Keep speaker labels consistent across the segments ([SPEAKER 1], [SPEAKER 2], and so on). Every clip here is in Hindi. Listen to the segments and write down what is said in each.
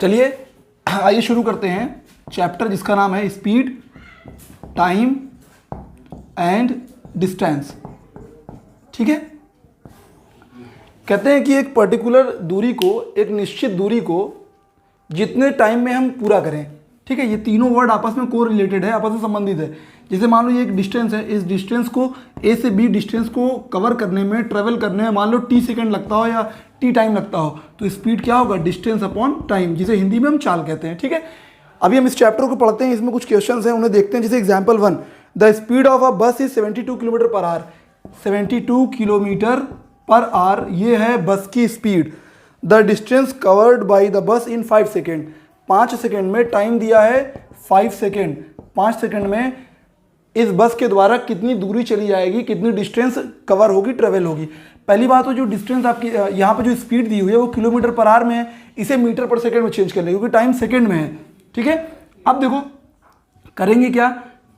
[SPEAKER 1] चलिए आइए शुरू करते हैं चैप्टर जिसका नाम है स्पीड, टाइम एंड डिस्टेंस। ठीक है, कहते हैं कि एक पर्टिकुलर दूरी को, एक निश्चित दूरी को जितने टाइम में हम पूरा करें, ठीक है, ये तीनों वर्ड आपस में को रिलेटेड है, आपस में संबंधित है। जैसे मान लो ये एक डिस्टेंस है, इस डिस्टेंस को ए से बी डिस्टेंस को कवर करने में, ट्रेवल करने में मान लो टी सेकंड लगता हो या टी टाइम लगता हो, तो स्पीड क्या होगा, डिस्टेंस अपॉन टाइम, जिसे हिंदी में हम चाल कहते हैं। ठीक है, अभी हम इस चैप्टर को पढ़ते हैं, इसमें कुछ क्वेश्चन हैं उन्हें देखते हैं। जैसे example 1, the speed of a bus is 72 kilometre per hour. 72 kilometre per hour ये है बस की speed. The distance covered by the bus in 5 second. 5 second में टाइम दिया है 5 सेकेंड। 5 सेकेंड में इस बस के द्वारा कितनी दूरी चली जाएगी, कितनी डिस्टेंस कवर होगी, ट्रेवल होगी। पहली बात तो जो डिस्टेंस आपकी यहाँ पे जो स्पीड दी हुई है वो किलोमीटर पर आवर में है, इसे मीटर पर सेकेंड में चेंज कर लेंगे क्योंकि टाइम सेकेंड में है। ठीक है, अब देखो करेंगे क्या,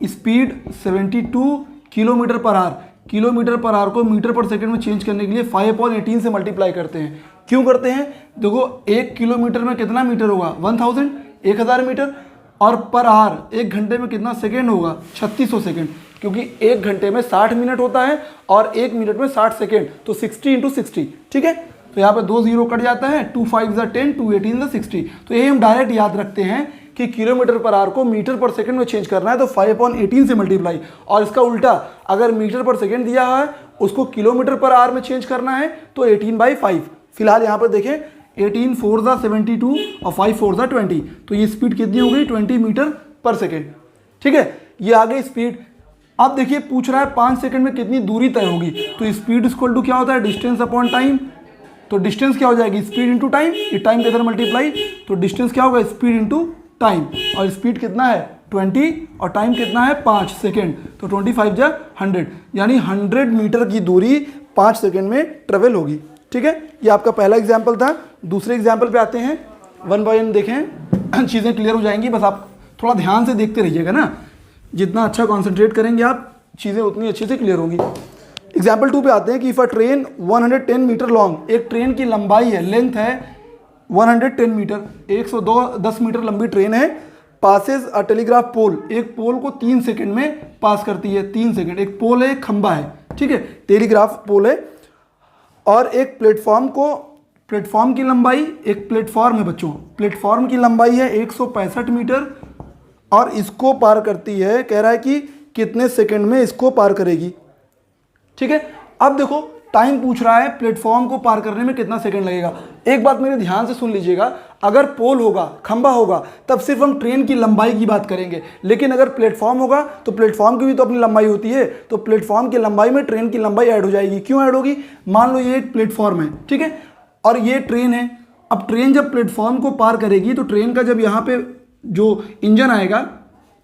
[SPEAKER 1] speed 72 kilometre per our, kilometre per our को मीटर पर सेकेंड में चेंज करने के लिए 5/18 से मल्टीप्लाई करते हैं। क्यों करते हैं, देखो 1 किलोमीटर में कितना मीटर होगा, 1000, 1000 मीटर, और पर आवर 1 घंटे में कितना सेकेंड होगा, 3600 सेकेंड, क्योंकि 1 घंटे में 60 मिनट होता है और 1 मिनट में 60 सेकेंड, तो 60 × 60। ठीक है, तो यहाँ पे 2 0 कट जाता है, 2 5 = 10, 2 18 = 60। तो यही हम डायरेक्ट याद रखते हैं कि किलोमीटर पर आवर को मीटर पर सेकंड में चेंज करना है तो 5/18 से मल्टीप्लाई, और इसका उल्टा अगर मीटर पर सेकंड दिया हुआ है उसको किलोमीटर पर आवर में चेंज करना है तो 18/5। फिलहाल यहाँ पर देखें 18 4 = 72 और 5 4 = 20, तो ये स्पीड कितनी हो गई, 20 मीटर पर सेकेंड। ठीक है, ये आ गई स्पीड। अब देखिए पूछ रहा है 5 सेकंड में कितनी दूरी तय होगी, तो स्पीड इक्वल टू क्या होता है, डिस्टेंस अपॉन टाइम। तो डिस्टेंस क्या हो जाएगी, स्पीड इंटू टाइम, ये टाइम के इधर मल्टीप्लाई, तो डिस्टेंस क्या होगा, स्पीड इंटू टाइम, और स्पीड कितना है 20 और टाइम कितना है 5 सेकेंड, तो 25 × 100, यानी 100 मीटर की दूरी 5 सेकेंड में ट्रेवल होगी। ठीक है, ये आपका पहला एग्जाम्पल था। दूसरे एग्जाम्पल पे आते हैं, 1 बाय 1 देखें, चीज़ें क्लियर हो जाएंगी, बस आप थोड़ा ध्यान से देखते रहिएगा ना, जितना अच्छा कॉन्सेंट्रेट करेंगे आप चीज़ें उतनी अच्छे से क्लियर होंगी। एग्जाम्पल 2 पे आते हैं कि if a train 110 metre long, एक ट्रेन की लंबाई है, लेंथ है 110 मीटर, 110 मीटर लंबी ट्रेन है, पासेज अ टेलीग्राफ पोल, एक पोल को 3 सेकंड में पास करती है। 3 सेकंड, एक पोल है, एक खंबा है, ठीक है, टेलीग्राफ पोल है, और एक प्लेटफॉर्म को, प्लेटफॉर्म की लंबाई, एक प्लेटफॉर्म है बच्चों, प्लेटफॉर्म की लंबाई है 165 मीटर और इसको पार करती है, कह रहा है कि कितने सेकंड में इसको पार करेगी। ठीक है, अब देखो टाइम पूछ रहा है प्लेटफॉर्म को पार करने में कितना सेकंड लगेगा। एक बात मेरे ध्यान से सुन लीजिएगा, अगर पोल होगा, खंबा होगा, तब सिर्फ हम ट्रेन की लंबाई की बात करेंगे, लेकिन अगर प्लेटफॉर्म होगा तो प्लेटफॉर्म की भी तो अपनी लंबाई होती है, तो प्लेटफॉर्म की लंबाई में ट्रेन की लंबाई ऐड हो जाएगी। क्यों ऐड होगी, मान लो ये एक प्लेटफॉर्म है, ठीक है, और ये ट्रेन है। अब ट्रेन जब प्लेटफॉर्म को पार करेगी तो ट्रेन का जब यहाँ पे जो इंजन आएगा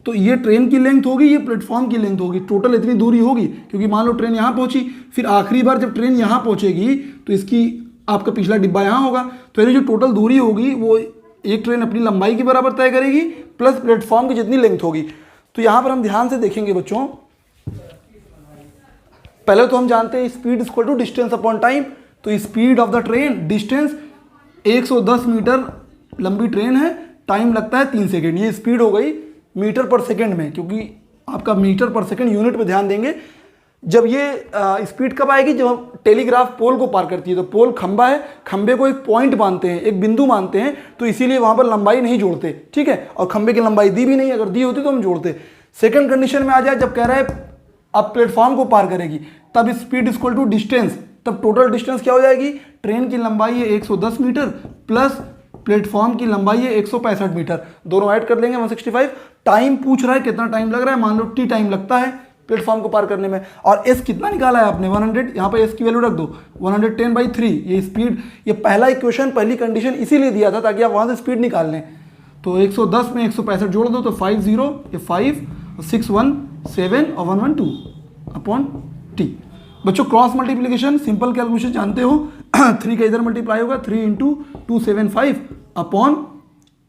[SPEAKER 1] तो ये ट्रेन की लेंथ होगी, ये प्लेटफॉर्म की लेंथ होगी, टोटल इतनी दूरी होगी, क्योंकि मान लो ट्रेन यहाँ पहुंची, फिर आखिरी बार जब ट्रेन यहाँ पहुंचेगी तो इसकी आपका पिछला डिब्बा यहाँ होगा, तो ये जो टोटल दूरी होगी वो एक ट्रेन अपनी लंबाई के बराबर तय करेगी प्लस प्लेटफॉर्म की जितनी लेंथ होगी। तो यहाँ पर हम ध्यान से देखेंगे बच्चों, पहले तो हम जानते हैं speed equal to distance upon time, तो speed of the train, distance 110 metre लंबी ट्रेन है, टाइम लगता है 3 सेकेंड, ये स्पीड हो गई मीटर पर सेकंड में, क्योंकि आपका मीटर पर सेकंड यूनिट पे ध्यान देंगे। जब ये स्पीड कब आएगी, जब हम टेलीग्राफ पोल को पार करती है, तो पोल खंबा है, खंबे को एक पॉइंट मानते हैं, एक बिंदु मानते हैं, तो इसीलिए वहां पर लंबाई नहीं जोड़ते। ठीक है, और खंबे की लंबाई दी भी नहीं, अगर दी होती तो हम जोड़ते। सेकंड कंडीशन में आ जाए, जब कह रहा है अब प्लेटफॉर्म को पार करेगी, तब स्पीड इक्वल टू डिस्टेंस, तब टोटल डिस्टेंस क्या हो जाएगी, ट्रेन की लंबाई है 110 मीटर प्लस प्लेटफॉर्म की लंबाई है 165 मीटर, दोनों ऐड कर लेंगे 165। टाइम पूछ रहा है कितना टाइम लग रहा है, मान लो टी टाइम लगता है प्लेटफॉर्म को पार करने में, और एस कितना निकाला है आपने 100, यहाँ पे एस की वैल्यू रख दो 110/3, ये स्पीड, ये पहला इक्वेशन, पहली कंडीशन इसीलिए दिया था ताकि आप वहाँ से स्पीड निकाल लें। तो 110 में 165 जोड़ दो तो 50, ये 5, 6 1 7 और 1 1 2 अपॉन टी। बच्चों क्रॉस मल्टीप्लीकेशन सिंपल कैलकुलेशन जानते हो, 3 का इधर मल्टीप्लाई होगा, 3 × 275 अपॉन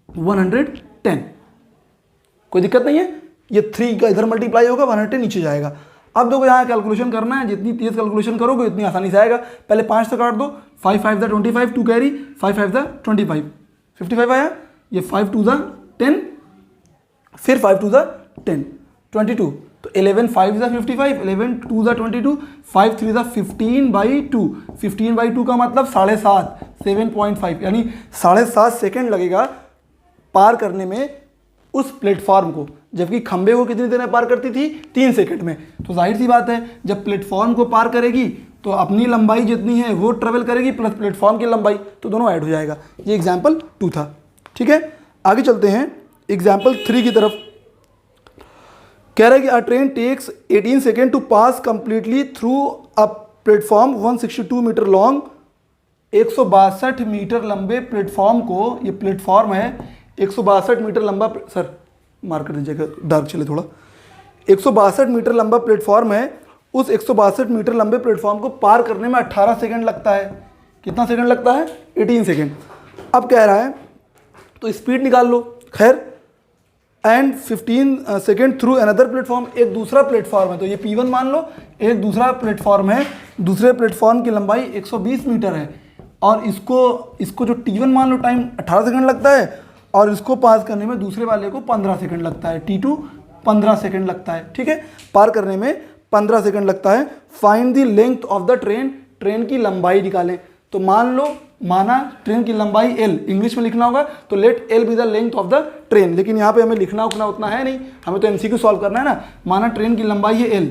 [SPEAKER 1] 110, कोई दिक्कत नहीं है, ये 3 का इधर मल्टीप्लाई होगा, 110 नीचे जाएगा। अब देखो यहाँ कैलकुलेशन करना है, जितनी तेज कैलकुलेशन करोगे उतनी आसानी से आएगा। पहले 5 से काट दो, 5 5 = 25, 2 कैरी, 5 5 = 25, 55 आया, ये 5 टू ज़ा 10, फिर 5 टू ज़ा 10, 22, तो 11 5 ज़ा 55, 11 2 ज़ा 22, 5 3 ज़ा 15/2, 15/2 का मतलब 7.5, 7.5, यानी 7.5 सेकेंड लगेगा पार करने में उस प्लेटफॉर्म को, जबकि खंबे को कितनी देर में पार करती थी, 3 सेकंड में। तो जाहिर सी बात है जब प्लेटफॉर्म को पार करेगी तो अपनी लंबाई जितनी है वो ट्रेवल करेगी प्लस प्लेटफॉर्म की लंबाई, तो दोनों ऐड हो जाएगा। ये एग्जाम्पल 2 था। ठीक है, आगे चलते हैं एग्जाम्पल 3 की तरफ। कह रहा है कि a train takes 18 second to pass completely through a platform 162 metre long. 162 metre लंबे प्लेटफॉर्म को, ये प्लेटफॉर्म है 162 मीटर लंबा, सर मार्क कर दीजिएगा, डार्क चले थोड़ा। 162 मीटर लंबा प्लेटफॉर्म है, उस 162 मीटर लंबे प्लेटफॉर्म को पार करने में 18 सेकंड लगता है। कितना सेकंड लगता है? 18 सेकंड। अब कह रहा है तो स्पीड निकाल लो। खैर, and 15 second through another platform, एक दूसरा प्लेटफॉर्म है, तो ये P1 मान लो, एक दूसरा प्लेटफॉर्म है, दूसरे प्लेटफॉर्म की लंबाई 120 मीटर है, और इसको जो T1 मान लो टाइम 18 सेकंड लगता है, और इसको पास करने में दूसरे वाले को 15 सेकंड लगता है, T2 15 सेकंड लगता है। ठीक है, पार करने में 15 सेकंड लगता है। Find the length of the train, train की लंबाई निकालें। तो माना ट्रेन की लंबाई L, इंग्लिश में लिखना होगा तो let L be the length of the train, लेकिन यहाँ पे हमें लिखना उतना है नहीं, हमें तो MCQ सॉल्व करना है ना। माना ट्रेन की लंबाई है L,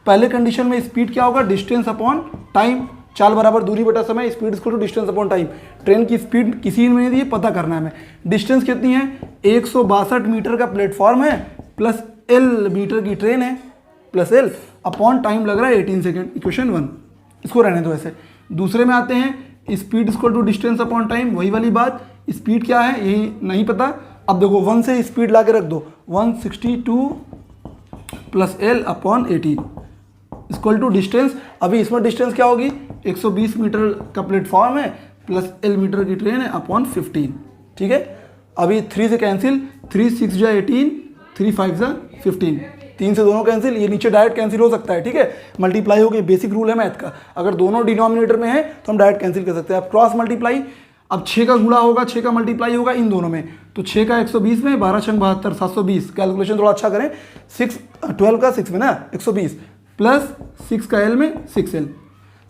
[SPEAKER 1] पहले कंडीशन में स्पीड क्या होगा? डिस्टेंस अपॉन टाइम, चाल बराबर दूरी बटा समय, speed equal to distance upon time. Train की स्पीड किसी ने नहीं दी, पता करना है हमें। डिस्टेंस कितनी है? 162 मीटर का प्लेटफॉर्म है प्लस L मीटर की ट्रेन है, प्लस L अपॉन टाइम लग रहा है 18 सेकेंड। इक्वेशन 1, इसको रहने दो ऐसे। दूसरे में आते हैं, speed equal to distance upon time, वही वाली बात। स्पीड क्या है यही नहीं पता। अब देखो 1 से स्पीड ला के रख दो, 162 plus L upon 18 equal to distance. अभी इसमें डिस्टेंस क्या होगी? 120 मीटर का प्लेटफॉर्म है प्लस L मीटर की ट्रेन है अपॉन 15। ठीक है, अभी 3 से कैंसिल, 3 6 जा 18, 3 5 जा 15, 3 से दोनों कैंसिल, ये नीचे डायरेक्ट कैंसिल हो सकता है। ठीक है, मल्टीप्लाई हो गई, बेसिक रूल है मैथ का, अगर दोनों डिनोमिनेटर में है तो हम डायरेक्ट कैंसिल कर सकते हैं। अब क्रॉस मल्टीप्लाई, अब 6 का गुणा होगा, 6 का मल्टीप्लाई होगा इन दोनों में, तो 6 का 120 में, 12 6 72, 720। कैलकुलेशन थोड़ा अच्छा करें, 12 का 6 में ना 120 प्लस 6 का L में 6L,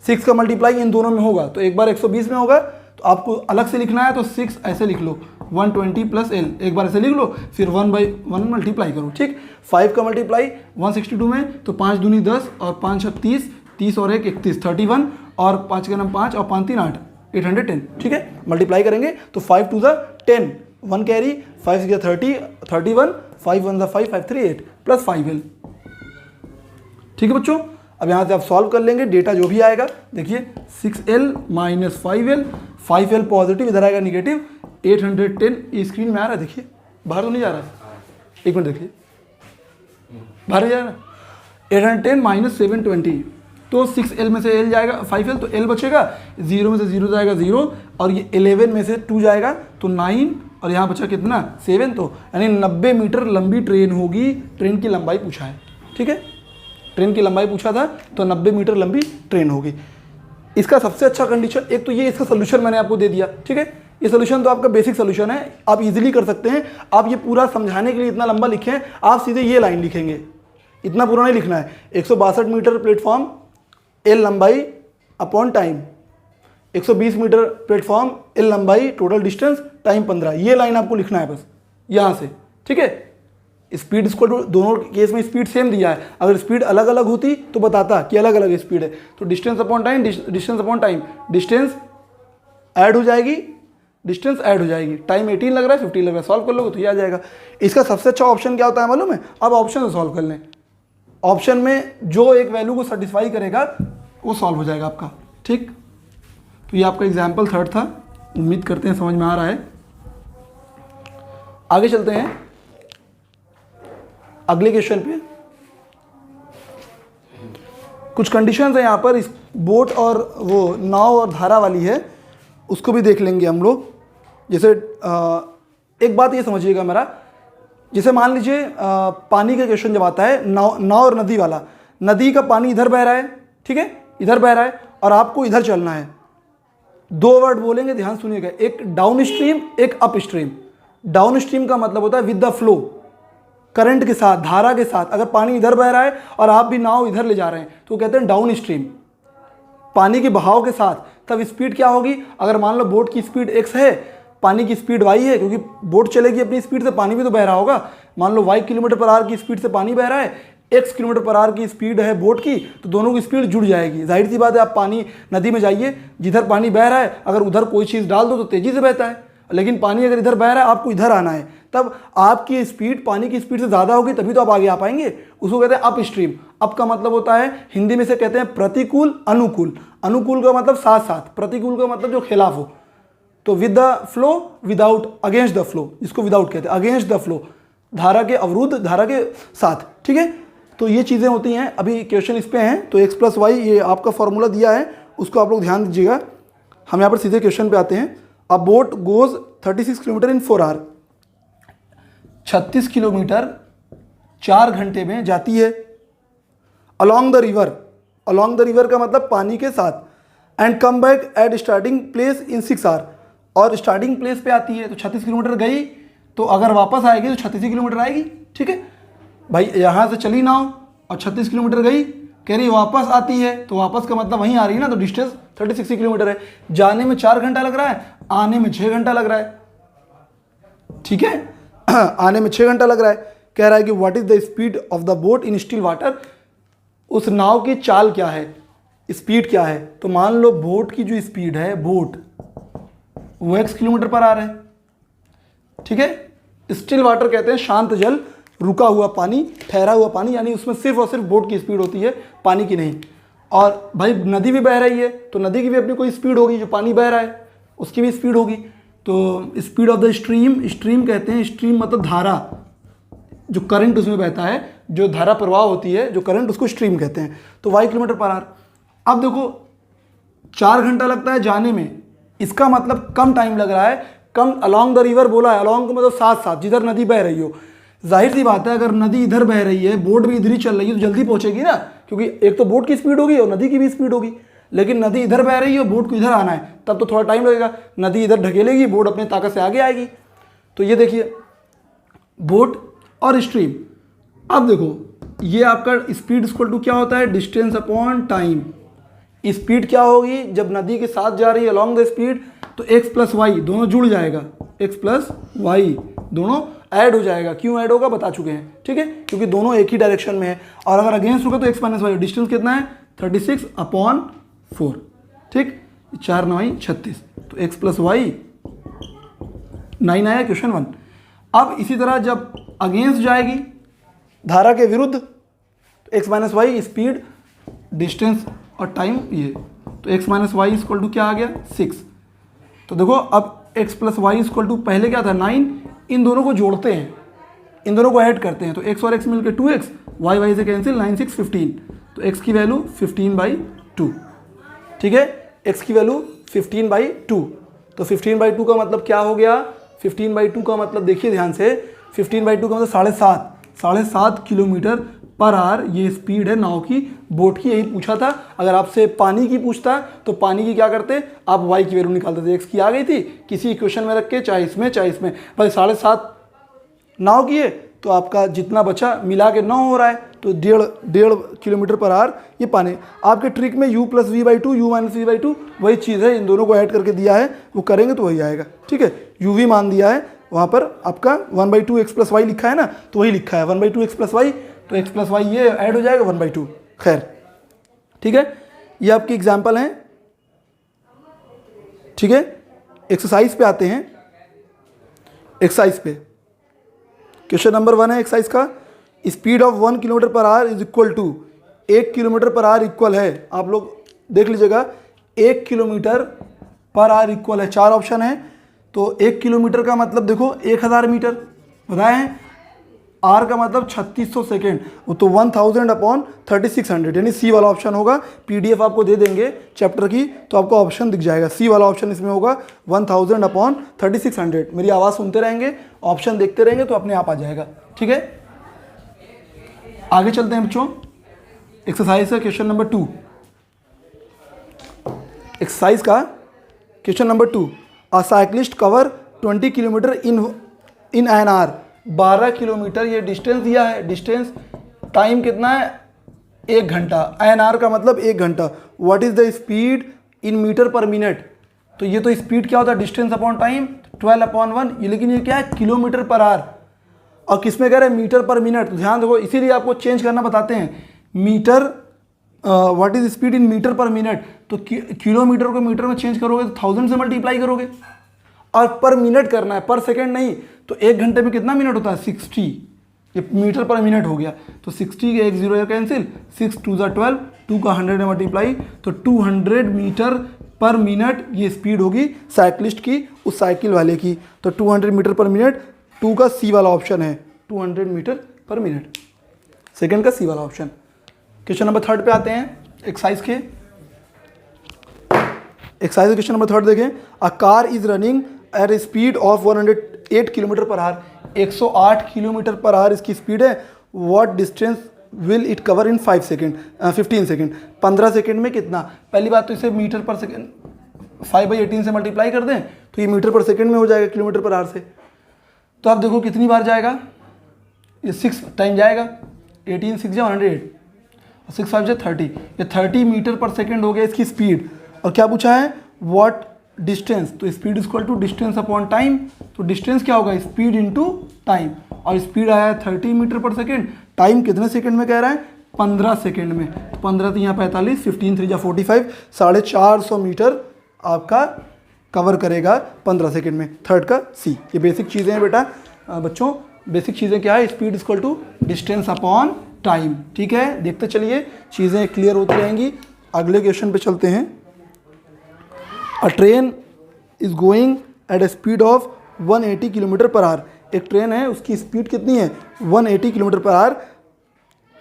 [SPEAKER 1] 6 का मल्टीप्लाई इन दोनों में होगा तो एक बार 120 में होगा, तो आपको अलग से लिखना है तो 6 ऐसे लिख लो, 120 प्लस L एक बार ऐसे लिख लो, फिर 1/1 मल्टीप्लाई करो। ठीक, 5 का मल्टीप्लाई 162 में, तो 5 दूनी 10 और 5 छक 30, 30 और 1 31, 31, और 5 के नाम 5 और 5 3 8, 810। ठीक है, मल्टीप्लाई करेंगे तो 5 2 10, 1 कैरी, 5 6 30, 31, 5 1 5, 5 3 8 प्लस 5L। ठीक है बच्चों, अब यहाँ से आप सॉल्व कर लेंगे, डेटा जो भी आएगा देखिए 6L minus 5L, 5L positive, इधर आएगा निगेटिव, 810 ये स्क्रीन में आ रहा है, देखिए बाहर तो नहीं जा रहा है, एक मिनट देखिए, बाहर नहीं जा रहा, 810 माइनस 720, तो 6L में से L जाएगा 5L, तो L बचेगा, 0 में से 0 जाएगा 0, और ये 11 में से 2 जाएगा तो 9, और यहाँ बचा कितना 7, तो यानी 90 मीटर लंबी ट्रेन होगी। ट्रेन की लंबाई पूछा है, ठीक है, ट्रेन की लंबाई पूछा था तो 90 मीटर लंबी ट्रेन होगी। इसका सबसे अच्छा कंडीशन, एक तो ये इसका सोल्यूशन मैंने आपको दे दिया। ठीक है, ये सोल्यूशन तो आपका बेसिक सोल्यूशन है, आप इजीली कर सकते हैं। आप ये पूरा समझाने के लिए इतना लंबा लिखे हैं, आप सीधे ये लाइन लिखेंगे, इतना पूरा नहीं लिखना है। 162 मीटर प्लेटफॉर्म, L लंबाई upon time, 120 metre platform, L लंबाई, टोटल डिस्टेंस, टाइम 15, ये लाइन आपको लिखना है बस यहाँ से। ठीक है, स्पीड इसको दोनों केस में स्पीड सेम दिया है, अगर स्पीड अलग अलग होती तो बताता कि अलग अलग स्पीड है, तो distance upon time, distance upon time, distance add हो जाएगी, डिस्टेंस ऐड हो जाएगी, टाइम 18 लग रहा है 50 लग रहा है, सॉल्व कर लोगे तो ये आ जाएगा। इसका सबसे अच्छा ऑप्शन क्या होता है मालूम है? अब ऑप्शन से सॉल्व कर लें, ऑप्शन में जो एक वैल्यू को सेटिस्फाई करेगा वो सॉल्व हो जाएगा आपका। ठीक, तो ये आपका एग्जाम्पल 3 था, उम्मीद करते हैं समझ में आ रहा है। आगे चलते हैं अगले क्वेश्चन पे। कुछ कंडीशंस है यहाँ पर, इस बोट और वो नाव और धारा वाली है, उसको भी देख लेंगे हम लोग। जैसे एक बात ये समझिएगा मेरा, जैसे मान लीजिए पानी का क्वेश्चन जब आता है, नाव और नदी वाला, नदी का पानी इधर बह रहा है, ठीक है, इधर बह रहा है, और आपको इधर चलना है। 2 वर्ड बोलेंगे, ध्यान सुनिएगा, एक डाउन स्ट्रीम, एक अप स्ट्रीम। डाउन स्ट्रीम का मतलब होता है विद द फ्लो, करंट के साथ, धारा के साथ। अगर पानी इधर बह रहा है और आप भी नाव इधर ले जा रहे हैं तो कहते हैं डाउन स्ट्रीम, पानी के बहाव के साथ। तब स्पीड क्या होगी, अगर मान लो बोट की स्पीड x है, पानी की स्पीड y है, क्योंकि बोट चलेगी अपनी स्पीड से, पानी भी तो बह रहा होगा। मान लो y किलोमीटर पर आवर की स्पीड से पानी बह रहा है, x किलोमीटर पर आवर की स्पीड है बोट की, तो दोनों की स्पीड जुड़ जाएगी। जाहिर सी बात है, आप पानी नदी में जाइए, जिधर पानी बह रहा है अगर उधर कोई चीज़ डाल दो तो तेज़ी से बहता है, लेकिन पानी अगर इधर बह रहा है आपको इधर आना है, तब आपकी स्पीड पानी की स्पीड से ज़्यादा होगी, तभी तो आप आगे आ पाएंगे। उसको कहते हैं अप स्ट्रीम। अप का मतलब होता है, हिंदी में से कहते हैं प्रतिकूल, अनुकूल। अनुकूल का मतलब साथ साथ, प्रतिकूल का मतलब जो खिलाफ हो। तो with the flow, without, against the flow, जिसको विदाउट कहते हैं, अगेंस्ट द फ्लो, धारा के अवरुद्ध, धारा के साथ। ठीक है, तो ये चीज़ें होती हैं। अभी क्वेश्चन इस पे हैं, तो x + y ये आपका फॉर्मूला दिया है, उसको आप लोग ध्यान दीजिएगा। हम यहाँ पर सीधे क्वेश्चन पे आते हैं। A boat goes 36 kilometre in 4 hour, 36 kilometre 4 घंटे में जाती है। Along the river, along the river का मतलब पानी के साथ। And come back at starting place in 6 hour, और स्टार्टिंग प्लेस पे आती है। तो 36 किलोमीटर गई, तो अगर वापस आएगी तो 36 किलोमीटर आएगी। ठीक है भाई, यहाँ से चली नाव और 36 किलोमीटर गई, कह रही वापस आती है, तो वापस का मतलब वहीं आ रही है ना, तो डिस्टेंस 36 किलोमीटर है। जाने में 4 घंटा लग रहा है, आने में 6 घंटा लग रहा है। ठीक है आने में 6 घंटा लग रहा है। कह रहा है कि what is the speed of the boat in still water, उस नाव की चाल क्या है, स्पीड क्या है। तो मान लो बोट की जो स्पीड है, बोट वो x किलोमीटर पर आ रहा है। ठीक है, स्टिल वाटर कहते हैं शांत जल, रुका हुआ पानी, ठहरा हुआ पानी, यानी उसमें सिर्फ और सिर्फ बोट की स्पीड होती है, पानी की नहीं। और भाई नदी भी बह रही है, तो नदी की भी अपनी कोई स्पीड होगी, जो पानी बह रहा है उसकी भी स्पीड होगी। तो speed of the stream, stream कहते हैं, स्ट्रीम मतलब धारा, जो करंट उसमें बहता है, जो धारा प्रवाह होती है, जो करंट, उसको स्ट्रीम कहते हैं। तो y किलोमीटर पर आवर। अब देखो 4 घंटा लगता है जाने में, इसका मतलब कम टाइम लग रहा है, कम। अलॉन्ग द रिवर बोला है, अलॉन्ग मतलब साथ साथ, जिधर नदी बह रही हो। जाहिर सी बात है, अगर नदी इधर बह रही है, बोट भी इधर ही चल रही है, तो जल्दी पहुंचेगी ना, क्योंकि एक तो बोट की स्पीड होगी और नदी की भी स्पीड होगी। लेकिन नदी इधर बह रही है, बोट को इधर आना है, तब तो थोड़ा टाइम लगेगा। नदी इधर ढकेलेगी, बोट अपने ताकत से आगे आएगी। तो ये देखिए बोट और स्ट्रीम। अब देखो ये आपका स्पीड इक्वल टू क्या होता है, डिस्टेंस अपॉन टाइम। स्पीड क्या होगी, जब नदी के साथ जा रही है अलॉन्ग द स्पीड, तो x + y दोनों जुड़ जाएगा, x + y दोनों ऐड हो जाएगा। क्यों ऐड होगा बता चुके हैं। ठीक है, क्योंकि दोनों एक ही डायरेक्शन में है। और अगर अगेंस्ट होगा तो x - y, डिस्टेंस कितना है 36/4। ठीक, 4 9 36, तो x + y 9 आया क्वेश्चन 1। अब इसी तरह जब अगेंस्ट जाएगी धारा के विरुद्ध, तो x - y स्पीड, डिस्टेंस और टाइम ये, तो x - y इक्वल टू क्या आ गया 6। तो देखो अब x + y इक्वल टू पहले क्या था 9, इन दोनों को जोड़ते हैं, इन दोनों को ऐड करते हैं, तो x और x मिलकर 2x, y से कैंसिल, 9 6 15, तो x की वैल्यू 15/2। ठीक है, x की वैल्यू 15/2। तो 15/2 का मतलब क्या हो गया, 15/2 का मतलब देखिए ध्यान से, 15/2 का मतलब 7.5 किलोमीटर पर आवर ये स्पीड है नाव की, बोट की। यही पूछा था। अगर आपसे पानी की पूछता तो पानी की क्या करते, आप y की वैल्यू निकालते थे। x की आ गई थी किसी इक्वेशन में रख के, चाहे इसमें चाहे इसमें। भाई 7.5 नाव की है, तो आपका जितना बचा मिला के 9 हो रहा है, तो 1.5 किलोमीटर पर आवर ये पानी। आपके ट्रिक में u + v/2, u - v/2 वही चीज़ है, इन दोनों को ऐड करके दिया है, वो करेंगे तो वही आएगा। ठीक है, uv मान दिया है, वहाँ पर आपका 1/2 x + y लिखा है ना, तो वही लिखा है 1/2 x + y, तो x + y ये ऐड हो जाएगा 1/2। खैर ठीक है, ये आपकी एग्जाम्पल हैं। ठीक है, एक्सरसाइज पे आते हैं। एक्सरसाइज पे क्वेश्चन नंबर 1 है एक्सरसाइज का, speed of 1 kilometre per hour is equal to, 1 kilometre per hour equal है, आप लोग देख लीजिएगा, 1 किलोमीटर पर आवर इक्वल है। 4 ऑप्शन है, तो 1 किलोमीटर का मतलब देखो 1000 मीटर बताए हैं, आर का मतलब 3600 सेकेंड, तो 1000/3600, यानी सी वाला ऑप्शन होगा। पीडीएफ आपको दे देंगे चैप्टर की, तो आपको ऑप्शन दिख जाएगा, सी वाला ऑप्शन इसमें होगा 1000/3600। मेरी आवाज़ सुनते रहेंगे, ऑप्शन देखते रहेंगे, तो अपने आप आ जाएगा। ठीक है, आगे चलते हैं बच्चों। एक्सरसाइज का क्वेश्चन नंबर 2, एक्सरसाइज का question number 2, a cyclist covers 20 kilometre in in an hour, 12 kilometre ये डिस्टेंस दिया है, डिस्टेंस, टाइम कितना है 1 घंटा, एन आर का मतलब 1 घंटा। What is the speed in metre per minute, तो ये तो स्पीड क्या होता है डिस्टेंस अपॉन टाइम 12/1, ये लेकिन ये क्या है किलोमीटर पर आवर, और किसमें कह रहे हैं मीटर पर मिनट। तो ध्यान देखो इसीलिए आपको चेंज करना बताते हैं, metre what is speed in metre per minute, तो किलोमीटर को मीटर में चेंज करोगे तो 1000 से मल्टीप्लाई करोगे, और पर मिनट करना है, पर सेकेंड नहीं। तो 1 घंटे में कितना मिनट होता है 60, ये मीटर पर मिनट हो गया, तो 60 के 1 0 कैंसिल, 6 2 12, 2 का 100 में मल्टीप्लाई, तो 200 मीटर पर मिनट ये स्पीड होगी साइकिलिस्ट की, उस साइकिल वाले की। तो 200 मीटर पर मिनट, 2 का सी वाला ऑप्शन है, 200 मीटर पर मिनट, सेकंड का सी वाला ऑप्शन। क्वेश्चन नंबर 3 पे आते हैं, एक्सरसाइज के क्वेश्चन नंबर 3 देखें। A car is running at a speed of 108 kilometre per our, 108 kilometre per our इसकी स्पीड है। What distance will it cover in 15 second, 15 second में कितना। पहली बात तो इसे मीटर पर सेकेंड 5/18 से मल्टीप्लाई कर दें तो ये मीटर पर सेकेंड में हो जाएगा किलोमीटर पर आवर से। तो आप देखो कितनी बार जाएगा, ये 6 टाइम जाएगा, 18 6 जा 108 और 6 5 जा 30, ये 30 मीटर पर सेकेंड हो गया इसकी स्पीड। और क्या पूछा है व्हाट डिस्टेंस, तो speed equal to distance upon time, तो डिस्टेंस क्या होगा स्पीड इनटू टाइम, और स्पीड आया 30 मीटर पर सेकेंड, टाइम कितने सेकेंड में कह रहा है 15 सेकेंड में, तो 15 तो यहाँ 45, 15 3 जा 45, 450 मीटर आपका कवर करेगा 15 सेकेंड में। थर्ड का सी। ये बेसिक चीज़ें हैं बेटा बच्चों, बेसिक चीज़ें क्या है, speed equal to distance upon time. ठीक है, देखते चलिए चीज़ें क्लियर होती रहेंगी। अगले क्वेश्चन पे चलते हैं। A train is going at a speed of 180 kilometre per our, एक ट्रेन है उसकी स्पीड कितनी है 180 किलोमीटर पर आवर,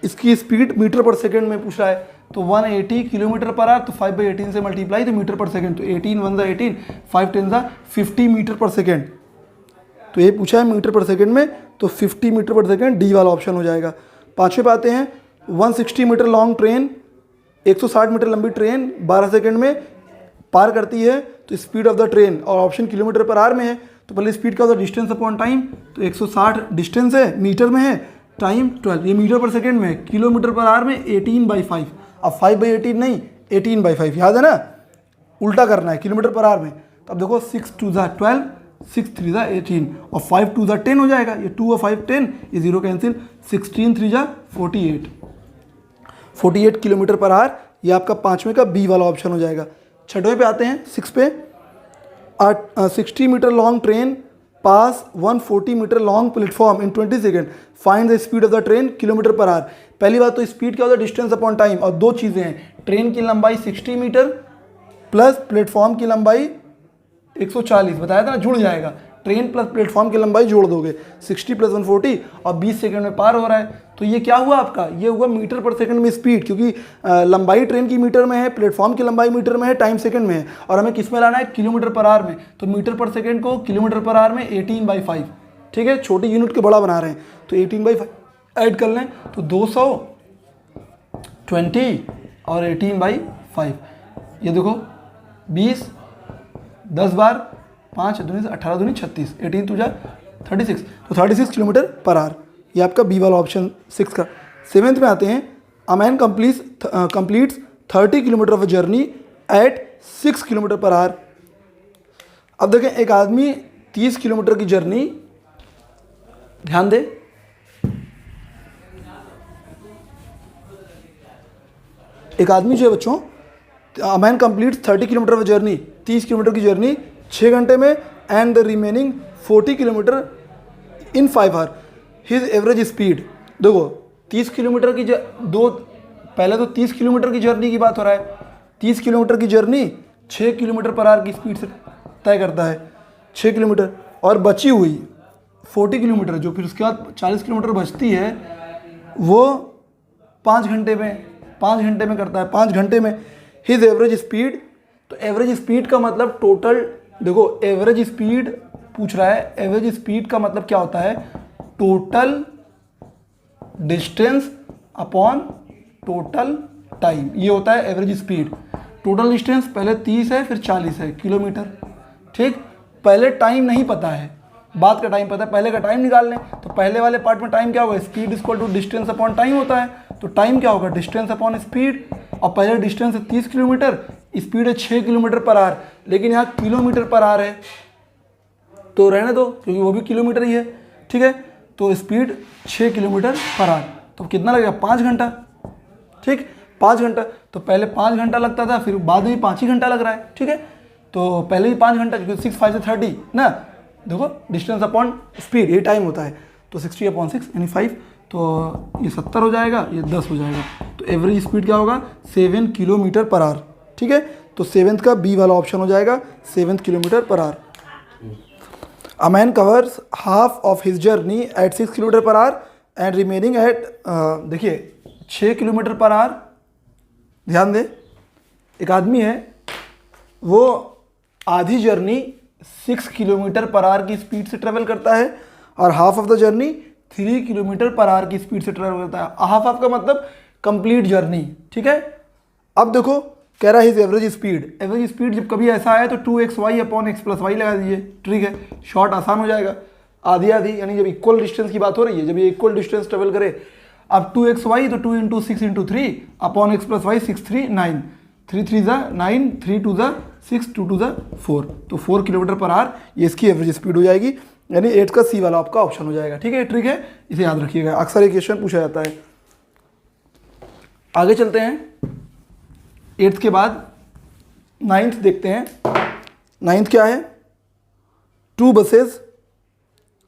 [SPEAKER 1] इसकी स्पीड मीटर पर सेकंड में पूछ रहा है, तो 180 किलोमीटर पर आवर, तो 5/18 से मल्टीप्लाई, तो मीटर पर सेकंड, तो 18 1 18, 5 10 50 मीटर पर सेकंड, तो ये पूछा है मीटर पर सेकंड में, तो 50 मीटर पर सेकंड डी वाला ऑप्शन हो जाएगा। 5वें पे आते हैं। 160 मीटर लॉन्ग ट्रेन, 160 मीटर लंबी ट्रेन 12 सेकंड में पार करती है, तो स्पीड ऑफ द ट्रेन, और ऑप्शन किलोमीटर पर आवर में है, तो पहले स्पीड का होता डिस्टेंस अपॉन टाइम, तो 160 डिस्टेंस है मीटर में है, टाइम 12, ये मीटर पर सेकंड में है, किलोमीटर पर आवर में 18/5, अब 5/18 नहीं 18/5, याद है ना, उल्टा करना है किलोमीटर पर आवर में। तो अब देखो 6 2 जा 12, 6 3 जा 18, और 5 2 जा 10 हो जाएगा, ये 2 और 5 10, ये 0 कैंसिल, 16 3 जा 48 किलोमीटर पर आवर, ये आपका 5वें का बी वाला ऑप्शन हो जाएगा। 6वें पे आते हैं 6 पे। 60 metre long train pass 140 metre long platform in 20 second, find the speed of the train kilometre per hour. पहली बात तो स्पीड क्या होता है डिस्टेंस अपॉन टाइम, और दो चीज़ें हैं, ट्रेन की लंबाई 60 मीटर प्लस प्लेटफॉर्म की लंबाई 140 बताया था ना, जुड़ जाएगा, ट्रेन प्लस प्लेटफॉर्म की लंबाई जोड़ दोगे, 60 + 140 और 20 सेकंड में पार हो रहा है, तो ये क्या हुआ आपका, ये हुआ मीटर पर सेकंड में स्पीड, क्योंकि लंबाई ट्रेन की मीटर में है, प्लेटफॉर्म की लंबाई मीटर में है, टाइम सेकंड में है, और हमें किस में लाना है किलोमीटर पर आवर में, तो मीटर पर सेकंड को किलोमीटर पर आवर में 18/5, ठीक है, छोटी यूनिट के बड़ा बना रहे हैं, तो 18/5 ऐड कर लें तो 220 और 18/5, ये देखो 20 10 बार 5 दूनी 18 दूनी 36, 18 2 जा 36, तो 36 किलोमीटर पर आवर, ये आपका बी वाला ऑप्शन 6 का। 7th में आते हैं। अ man completes 30 kilometre of journey at 6 kilometre per our. अब देखें एक आदमी 30 किलोमीटर की जर्नी, ध्यान दे, एक आदमी जो है बच्चों, a man completes 30 kilometre of journey, 30 kilometre की जर्नी 6 घंटे में, and the remaining 40 kilometre in 5 hour, his average speed. देखो 30 किलोमीटर की पहले तो 30 किलोमीटर की जर्नी की बात हो रहा है, 30 किलोमीटर की जर्नी 6 किलोमीटर पर आवर की स्पीड से तय करता है, 6 किलोमीटर, और बची हुई 40 किलोमीटर जो फिर उसके बाद 40 किलोमीटर बचती है, वो 5 घंटे में करता है, 5 घंटे में। हिज एवरेज स्पीड, तो एवरेज स्पीड का मतलब टोटल, देखो एवरेज स्पीड पूछ रहा है, एवरेज स्पीड का मतलब क्या होता है, total distance upon total time, ये होता है एवरेज स्पीड। टोटल डिस्टेंस पहले 30 है फिर 40 है किलोमीटर, ठीक, पहले टाइम नहीं पता है, बाद का टाइम पता है, पहले का टाइम निकाल लें। तो पहले वाले पार्ट में टाइम क्या होगा, speed equal to distance upon time होता है। तो टाइम क्या होगा, डिस्टेंस अपॉन स्पीड। और पहले डिस्टेंस है 30 किलोमीटर, स्पीड है 6 किलोमीटर पर आवर, लेकिन यहाँ किलोमीटर पर आवर है तो रहने दो क्योंकि वो भी किलोमीटर ही है, ठीक है। तो स्पीड 6 किलोमीटर पर आवर, तो कितना लगेगा, 5 घंटा, ठीक, 5 घंटा। तो पहले 5 घंटा लगता था, फिर बाद में 5 ही घंटा लग रहा है, ठीक है। तो पहले ही 5 घंटा, क्योंकि 6 5 से 30 ना, देखो डिस्टेंस अपॉन स्पीड ये टाइम होता है। तो 60/6 यानी 5, तो ये 70 हो जाएगा, ये 10 हो जाएगा। तो एवरेज स्पीड क्या होगा, 7 किलोमीटर पर आवर, ठीक है। तो 7th का बी वाला ऑप्शन हो जाएगा, 7 kilometre per hour. A man covers half of his journey at 6 kilometre per hour and remaining at, देखिए 6 किलोमीटर पर आवर, ध्यान दें, एक आदमी है वो आधी जर्नी 6 किलोमीटर पर आवर की स्पीड से ट्रेवल करता है और half of the journey 3 kilometre per hour की स्पीड से ट्रेवल करता है। हाफ ऑफ का मतलब कंप्लीट जर्नी, ठीक है। अब देखो कह रहा है his average speed, average speed जब कभी ऐसा आया तो 2xy/x+y लगा दीजिए, ठीक है, शॉर्ट आसान हो जाएगा। आधी आधी यानी जब इक्वल डिस्टेंस की बात हो रही है, जब ये इक्वल डिस्टेंस ट्रेवल करे, अब 2xy तो 2 × 6 × 3 अपॉन x+y 6 3 9, 3 3 ज़ा 9, 3 2 ज़ा 6, 2 2 ज़ा 4, तो 4 किलोमीटर पर आवर ये इसकी एवरेज स्पीड हो जाएगी, यानी 8 का सी वाला आपका ऑप्शन हो जाएगा, ठीक है। ट्रिक है, इसे याद रखिएगा, अक्सर ये क्वेश्चन पूछा जाता है। आगे चलते हैं, 8th के बाद 9th देखते हैं। 9th क्या है, 2 बसेस,